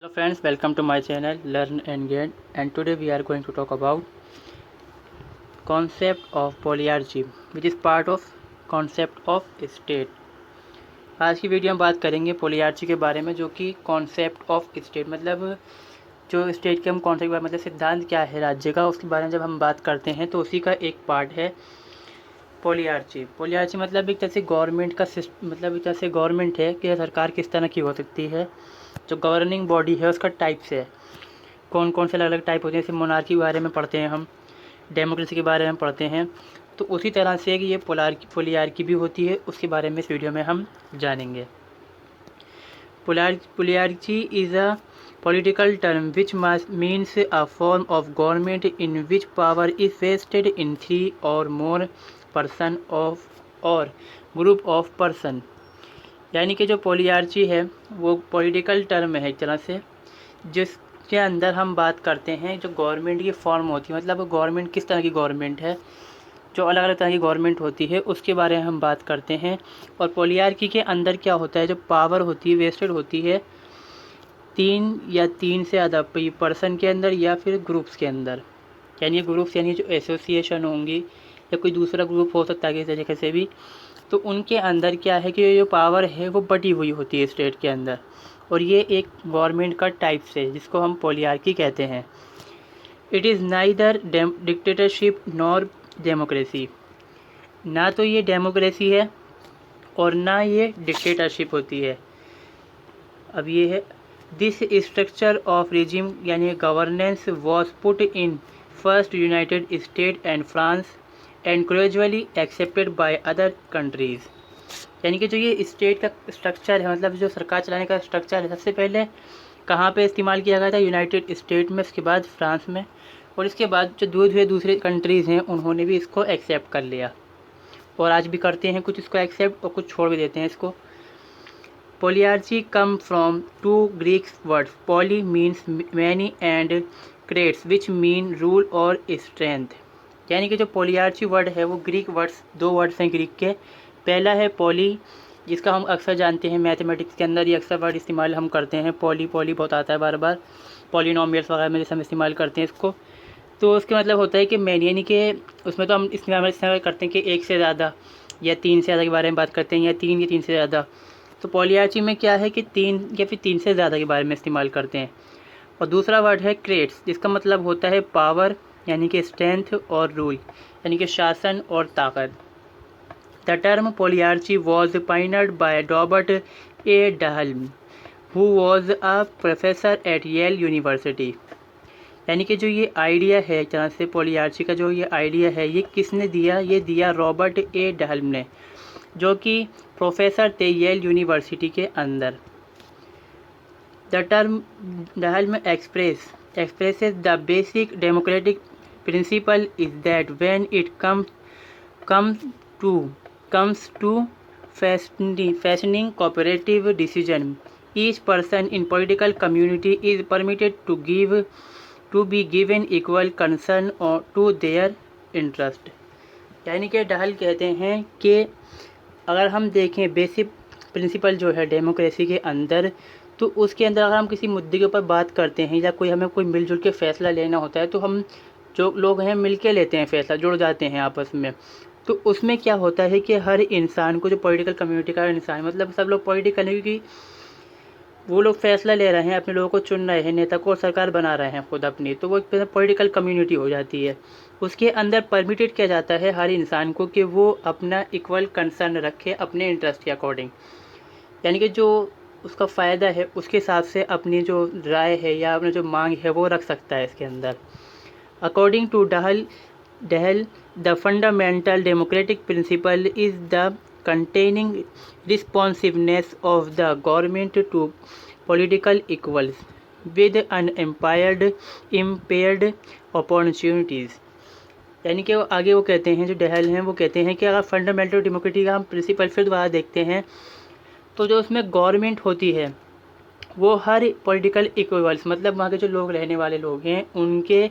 Hello friends, welcome to my channel Learn and Gain, and today we are going to talk about concept of polyarchy which is part of concept of state। आज की video में बात करेंगे पोलियार्ची के बारे में, जो कि कॉन्सेप्ट ऑफ स्टेट मतलब जो स्टेट के हम कॉन्सेप्ट के बारे में मतलब सिद्धांत क्या है राज्य का, उसके बारे में जब हम बात करते हैं तो उसी का एक पार्ट है पोलियार्ची। पोलियार्ची मतलब एक तरह से गवर्नमेंट का मतलब एक तरह से गवर्नमेंट है कि सरकार किस तरह की हो सकती है, जो गवर्निंग बॉडी है उसका टाइप से है। कौन कौन से अलग अलग टाइप होते हैं, जैसे मोनार्की के बारे में पढ़ते हैं हम, डेमोक्रेसी के बारे में पढ़ते हैं, तो उसी तरह से ये पोलियार्की भी होती है, उसके बारे में इस वीडियो में हम जानेंगे। Polyarchy is a political term which means a form of government in which power is vested in three or more person of or group of person। यानी कि जो पोलियार्ची है वो पॉलिटिकल टर्म है एक तरह से, जिसके अंदर हम बात करते हैं जो गवर्नमेंट की फॉर्म होती है, मतलब गवर्नमेंट किस तरह की गवर्नमेंट है, जो अलग अलग तरह की गवर्नमेंट होती है उसके बारे में हम बात करते हैं। और पोलियार्की के अंदर क्या होता है, जो पावर होती है वेस्टेड होती है तीन या तीन से ज़्यादा पर्सन के अंदर या फिर ग्रुप्स के अंदर। यानी ग्रुप्स यानी जो एसोसिएशन होंगी या कोई दूसरा ग्रुप हो सकता है किसी तरीके से भी, तो उनके अंदर क्या है कि जो पावर है वो बटी हुई होती है स्टेट के अंदर, और ये एक गवर्नमेंट का टाइप से जिसको हम पोलियार्की कहते हैं। It is neither dictatorship nor democracy. ना तो ये डेमोक्रेसी है और ना ये डिक्टेटरशिप होती है। अब ये है दिस स्ट्रक्चर ऑफ रिजिम यानी governance was put in first United state and France and gradually accepted by other countries. यानी कि जो ये स्टेट का स्ट्रक्चर है, मतलब जो सरकार चलाने का स्ट्रक्चर है, सबसे पहले कहाँ पे इस्तेमाल किया गया था, यूनाइटेड स्टेट में, उसके बाद फ्रांस में, और इसके बाद जो दूसरे कंट्रीज़ हैं उन्होंने भी इसको एक्सेप्ट कर लिया, और आज भी करते हैं, कुछ इसको एक्सेप्ट और कुछ छोड़ भी देते हैं इसको। Polyarchy come from two Greek words. Poly means many and krates which mean rule or strength। यानी कि जो पोलियार्ची वर्ड है वो ग्रीक वर्ड्स, दो वर्ड्स हैं ग्रीक के। पहला है पॉली, जिसका हम अक्सर जानते हैं मैथमेटिक्स के अंदर ये अक्सर वर्ड इस्तेमाल हम करते हैं, पॉली पॉली बहुत आता है बार बार, पॉलिनोमियल्स वगैरह में जैसे हम इस्तेमाल करते हैं इसको। तो उसके मतलब होता है कि मैनी, यानी कि उसमें तो हम इस्तेमाल करते हैं कि एक से ज़्यादा या तीन से ज़्यादा के बारे में बात करते हैं, या तीन से ज़्यादा। तो पोलियार्ची में क्या है कि तीन या फिर तीन से ज़्यादा के बारे में इस्तेमाल करते हैं। और दूसरा वर्ड है क्रेट्स, जिसका मतलब होता है पावर यानी कि स्ट्रेंथ, और रूल यानी कि शासन और ताकत। The term polyarchy was pioneered by Robert A Dahl who was a professor at Yale University. यानी कि जो ये आइडिया है एक तरह से पोलियार्ची का, जो ये आइडिया है ये किसने दिया, ये दिया रॉबर्ट ए डहल्म ने, जो कि प्रोफेसर थे येल यूनिवर्सिटी के अंदर। The term Dahl expresses the basic democratic principle is that when it comes to fashioning cooperative decision, each person in political community is permitted to be given equal concern to their interest। यानी कि Dahl कहते हैं कि अगर हम देखें basic principle जो है डेमोक्रेसी के अंदर, तो उसके अंदर अगर हम किसी मुद्दे के ऊपर बात करते हैं या कोई हमें कोई मिलजुल के फ़ैसला लेना होता है, तो हम जो लोग हैं मिल के लेते हैं फ़ैसला, जुड़ जाते हैं आपस में। तो उसमें क्या होता है कि हर इंसान को, जो पॉलिटिकल कम्युनिटी का इंसान, मतलब सब लोग पॉलिटिकल, क्योंकि वो लोग फैसला ले रहे हैं, अपने लोगों को चुन रहे हैं, नेता को सरकार बना रहे हैं खुद अपनी, तो वो एक पॉलिटिकल कम्युनिटी हो जाती है। उसके अंदर परमिटेड किया जाता है हर इंसान को कि वो अपना इक्वल कंसर्न रखे अपने इंटरेस्ट के अकॉर्डिंग, यानी कि जो उसका फ़ायदा है उसके हिसाब से अपनी जो राय है या अपनी जो मांग है वो रख सकता है इसके अंदर। According to Dahl the fundamental democratic principle is the containing responsiveness of the government to political equals with unimpaired opportunities। यानी कि आगे वो कहते हैं, जो डहल हैं वो कहते हैं कि अगर फंडामेंटल डेमोक्रेसी का हम प्रिंसिपल फिर दोबारा देखते हैं, तो जो उसमें गवर्नमेंट होती है वो हर पॉलिटिकल इक्वल्स, मतलब वहाँ के जो लोग रहने वाले लोग हैं उनके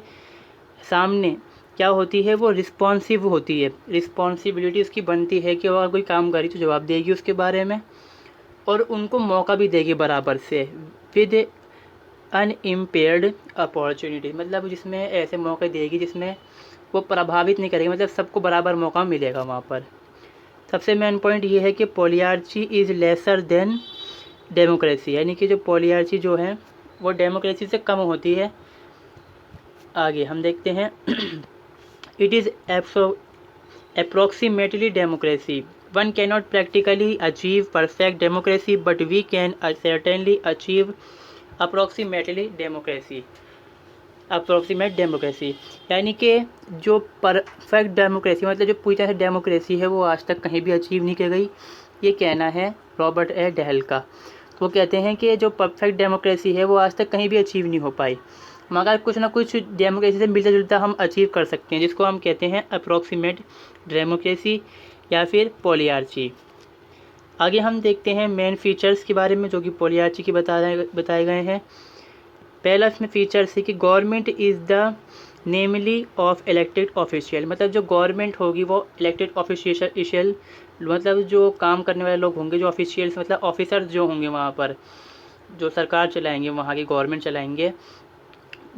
सामने क्या होती है, वो रिस्पॉन्सिव होती है। रिस्पॉन्सिबिलिटी उसकी बनती है कि वो अगर कोई काम करी तो जवाब देगी उसके बारे में, और उनको मौका भी देगी बराबर से, विद अनइम्पेयर्ड अपॉर्चुनिटी, मतलब जिसमें ऐसे मौके देगी जिसमें वो प्रभावित नहीं करेगी, मतलब सबको बराबर मौका मिलेगा वहाँ पर। सबसे मेन पॉइंट ये है कि पॉलियार्ची इज़ लेसर देन डेमोक्रेसी, यानी कि जो पॉलियार्ची जो है वो डेमोक्रेसी से कम होती है। आगे हम देखते हैं it is approximately democracy. One cannot practically achieve perfect democracy, but we can certainly achieve approximately democracy. Approximate democracy, यानी कि जो परफेक्ट डेमोक्रेसी मतलब जो पूरी तरह से डेमोक्रेसी है वो आज तक कहीं भी अचीव नहीं की गई, ये कहना है रॉबर्ट ए डेहल का। वो कहते हैं कि जो परफेक्ट डेमोक्रेसी है वो आज तक कहीं भी अचीव नहीं हो पाई, मगर कुछ ना कुछ डेमोक्रेसी से मिलता जुलता हम अचीव कर सकते हैं, जिसको हम कहते हैं अप्रोक्सीमेट डेमोक्रेसी या फिर पॉलियार्ची। आगे हम देखते हैं मेन फीचर्स के बारे में जो कि पॉलियार्ची के बताए गए हैं। पहला इसमें फीचर्स है कि government is the namely of elected official, मतलब जो गवर्नमेंट होगी वो इलेक्टेड ऑफिशियल मतलब जो काम करने वाले लोग होंगे, जो ऑफिशियल्स मतलब ऑफिसर्स जो होंगे वहाँ पर जो सरकार चलाएंगे, वहाँ की गवर्नमेंट चलाएंगे,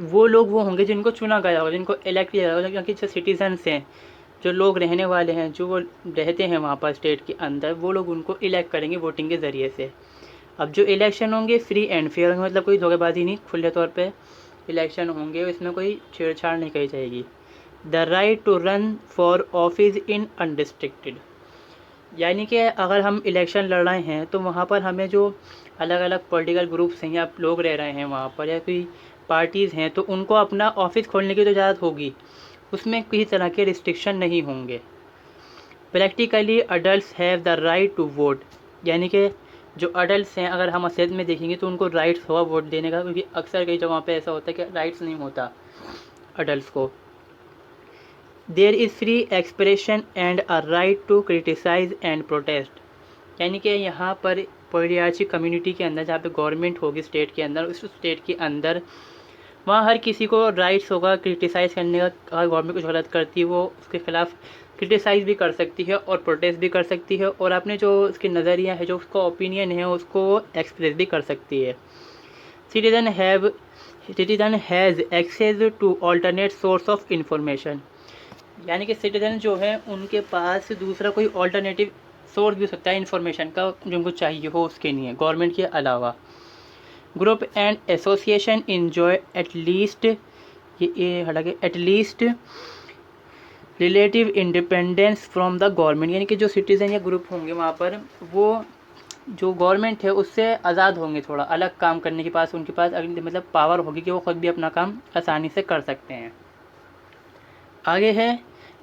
वो लोग वो होंगे जिनको चुना गया होगा, जिनको इलेक्ट किया होगा, क्योंकि जो सिटीजन्स हैं, जो लोग रहने वाले हैं, जो वो रहते हैं वहाँ पर स्टेट के अंदर, वो लोग उनको इलेक्ट करेंगे वोटिंग के ज़रिए से। अब जो इलेक्शन होंगे फ्री एंड फेयर होंगे, मतलब कोई धोखेबाजी नहीं, खुले तौर पे इलेक्शन होंगे, इसमें कोई छेड़छाड़ नहीं की जाएगी। The right to run for office in unrestricted, यानी कि अगर हम इलेक्शन लड़ रहे हैं तो वहाँ पर हमें जो अलग अलग पॉलिटिकल ग्रुप्स हैं या लोग रह रहे हैं वहाँ पर या कोई पार्टीज़ हैं, तो उनको अपना ऑफिस खोलने की तो इजाज़त होगी, उसमें किसी तरह के रिस्ट्रिक्शन नहीं होंगे। Practically adult have the right to vote, यानी कि जो अडल्ट हैं अगर हम असलियत में देखेंगे तो उनको राइट्स होगा वोट देने का, क्योंकि अक्सर कई जगहों पे ऐसा होता है कि राइट्स नहीं होता अडल्ट को। There is free expression and a right to criticise and protest, यानी कि यहाँ पर पॉलियार्ची कम्युनिटी के अंदर जहाँ पे गवर्नमेंट होगी स्टेट के अंदर, उस स्टेट के अंदर वहाँ हर किसी को राइट्स होगा क्रिटिसाइज़ करने का। अगर गवर्नमेंट कुछ गलत करती है वो उसके खिलाफ क्रिटिसाइज़ भी कर सकती है और प्रोटेस्ट भी कर सकती है, और अपने जो उसके नज़रिया है, जो उसका ओपिनियन है, उसको एक्सप्रेस भी कर सकती है। Citizen has access to alternate source of information, यानी कि सिटीजन जो है उनके पास दूसरा कोई ऑल्टरनेटिव सोर्स भी हो सकता है इन्फॉर्मेशन का, जो उनको चाहिए हो उसके लिए गवर्नमेंट के अलावा। Group and association enjoy at least relative independence from the government, यानी कि जो सिटीज़न या ग्रुप होंगे वहाँ पर वो जो गवर्नमेंट है उससे आज़ाद होंगे, थोड़ा अलग काम करने के पास उनके पास मतलब पावर होगी कि वो ख़ुद भी अपना काम आसानी से कर सकते हैं। आगे है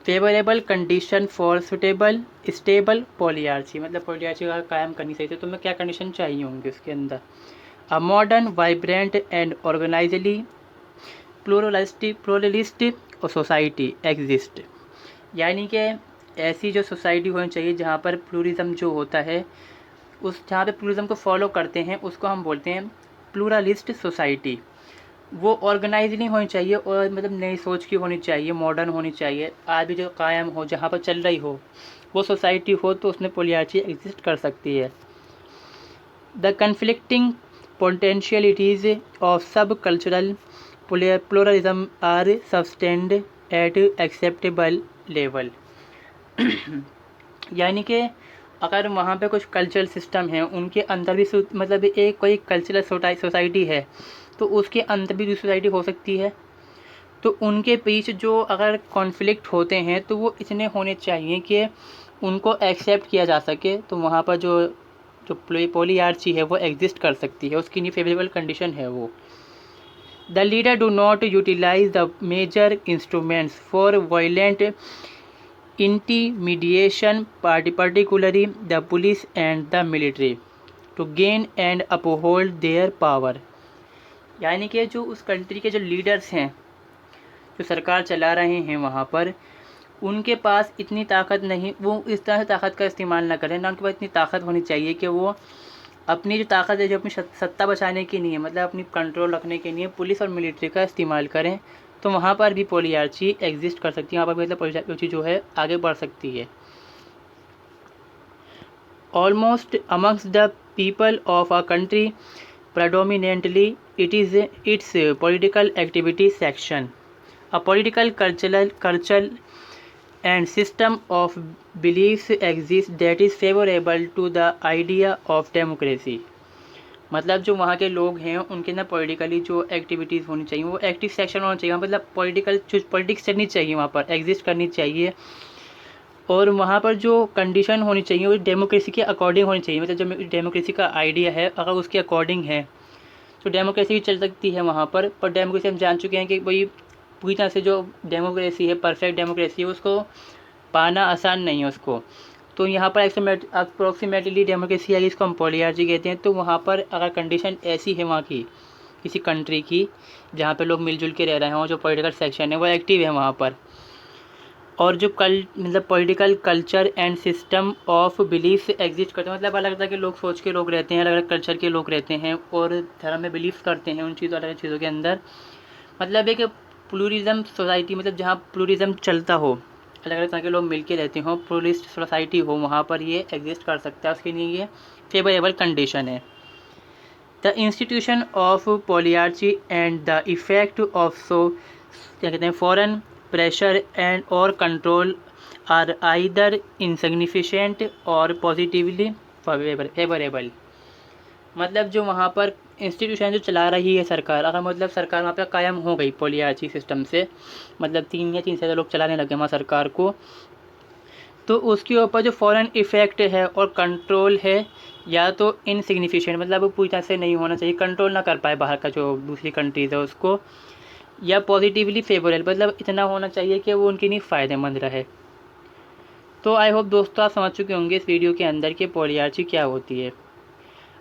favourable condition for suitable stable polyarchy, मतलब पॉलियार्ची का कायम करनी चाहिए तो तुम्हें क्या कंडीशन चाहिए होंगे उसके अंदर। A modern vibrant and organisationally pluralist society exist, यानी कि ऐसी जो सोसाइटी होनी चाहिए जहाँ पर प्लूरिज्म जो होता है, उस जहाँ पे प्लूरिज्म को फॉलो करते हैं उसको हम बोलते हैं प्लूरलिस्ट सोसाइटी। वो ऑर्गेनाइज नहीं होनी चाहिए और मतलब नई सोच की होनी चाहिए, मॉडर्न होनी चाहिए, आज भी जो कायम हो जहाँ पर चल रही हो वो सोसाइटी हो तो उसमें पॉलियार्ची एग्जिस्ट कर सकती है। The conflicting potentialities of sub cultural pluralism are sustained at acceptable level, यानी कि अगर वहाँ पे कुछ कल्चरल सिस्टम है उनके अंदर भी मतलब एक कोई कल्चरल सोसाइटी है तो उसके अंदर भी दूसरी सोसाइटी हो सकती है, तो उनके बीच जो अगर कॉन्फ्लिक्ट होते हैं तो वो इतने होने चाहिए कि उनको एक्सेप्ट किया जा सके, तो वहाँ पर जो जो पॉलियार्ची है वो एग्जिस्ट कर सकती है, उसकी नहीं फेवरेबल कंडीशन है वो। The leader do not utilise the major instruments for violent intimidation particularly the police and the military to gain and uphold their power, यानी कि जो उस कंट्री के जो लीडर्स हैं जो सरकार चला रहे हैं वहाँ पर उनके पास इतनी ताकत नहीं, वो इस तरह से ताकत का इस्तेमाल ना करें, ना उनके पास इतनी ताकत होनी चाहिए कि वो अपनी जो ताकत है जो अपनी सत्ता बचाने की नहीं है, मतलब अपनी कंट्रोल रखने के लिए पुलिस और मिलिट्री का इस्तेमाल करें, तो वहाँ पर भी पॉलियार्ची एग्जिस्ट कर सकती है, वहाँ पर भी मतलब पॉलियार्ची जो है आगे बढ़ सकती है। Almost amongst the people of a country predominantly it is its political activity section. A political cultural and system of beliefs exists that is favorable to the idea of democracy. मतलब जो वहाँ के लोग हैं उनके ना पॉलिटिकली जो activities होनी चाहिए वो एक्टिव सेक्शन होना चाहिए, मतलब पॉलिटिक्स चलनी चाहिए, वहाँ पर एग्जिस्ट करनी चाहिए। और वहाँ पर जो कंडीशन होनी चाहिए वो डेमोक्रेसी के अकॉर्डिंग होनी चाहिए, मतलब जो डेमोक्रेसी का आइडिया है अगर उसके अकॉर्डिंग है तो डेमोक्रेसी भी चल सकती है वहाँ पर डेमोक्रेसी हम जान चुके हैं कि भाई पूरी तरह से जो डेमोक्रेसी है, परफेक्ट डेमोक्रेसी है, उसको पाना आसान नहीं है उसको। तो यहाँ पर अप्रोक्सीमेटली डेमोक्रेसी है जिसको हम पॉलियार्ची कहते हैं। तो वहाँ पर अगर कंडीशन ऐसी है वहाँ की किसी कंट्री की जहाँ पे लोग मिलजुल के रह रहे हों, जो पॉलिटिकल सेक्शन है वो एक्टिव है वहाँ पर, और जो मतलब political culture and system of beliefs exist करते हैं, मतलब अलग अलग के लोग सोच के लोग रहते हैं, अलग अलग कल्चर के लोग रहते हैं और धर्म में बिलीव करते हैं उन चीज़ों अलग चीज़ों के अंदर। मतलब एक प्लूरिज्म सोसाइटी, मतलब जहाँ प्लूरिज्म चलता हो, अलग अलग तरह के लोग मिलके रहते हों, प्लूरिस्ट सोसाइटी हो, वहाँ पर ये एग्जिस्ट कर सकता है, उसके लिए ये फेवरेबल कंडीशन है। The institution of polyarchy and the effect of क्या कहते हैं फॉरेन प्रेशर एंड और कंट्रोल आर आइदर इनसिग्निफिकेंट और पॉजिटिवली फेवरेबल। मतलब जो वहाँ पर इंस्टीट्यूशन जो चला रही है सरकार, अगर मतलब सरकार वहाँ पर कायम हो गई पॉलियार्ची सिस्टम से, मतलब 3 या 3 से ज़्यादा लोग चलाने लगे वहाँ सरकार को, तो उसके ऊपर जो फॉरेन इफ़ेक्ट है और कंट्रोल है या तो इनसिग्निफिकेंट, मतलब वो पूरी तरह से नहीं होना चाहिए, कंट्रोल ना कर पाए बाहर का जो दूसरी कंट्रीज़ है उसको, या पॉजिटिवली फेवरेबल, मतलब इतना होना चाहिए कि वो उनके लिए फ़ायदेमंद रहे। तो आई होप दोस्तों आप समझ चुके होंगे इस वीडियो के अंदर कि पॉलियार्ची क्या होती है।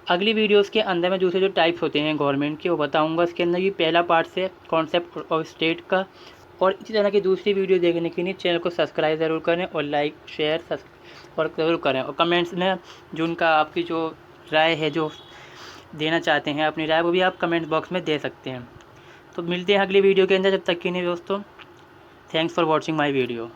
अगली वीडियोस के अंदर मैं दूसरे जो टाइप्स होते हैं गवर्नमेंट के वो बताऊंगा। इसके अंदर ये पहला पार्ट से कॉन्सेप्ट ऑफ स्टेट का, और इसी तरह की दूसरी वीडियो देखने के लिए चैनल को सब्सक्राइब ज़रूर करें और लाइक शेयर और ज़रूर करें, और कमेंट्स में जो उनका आपकी जो राय है जो देना चाहते हैं अपनी राय, वो भी आप कमेंट बॉक्स में दे सकते हैं। तो मिलते हैं अगली वीडियो के अंदर, जब तक के लिए दोस्तों thanks for watching my video.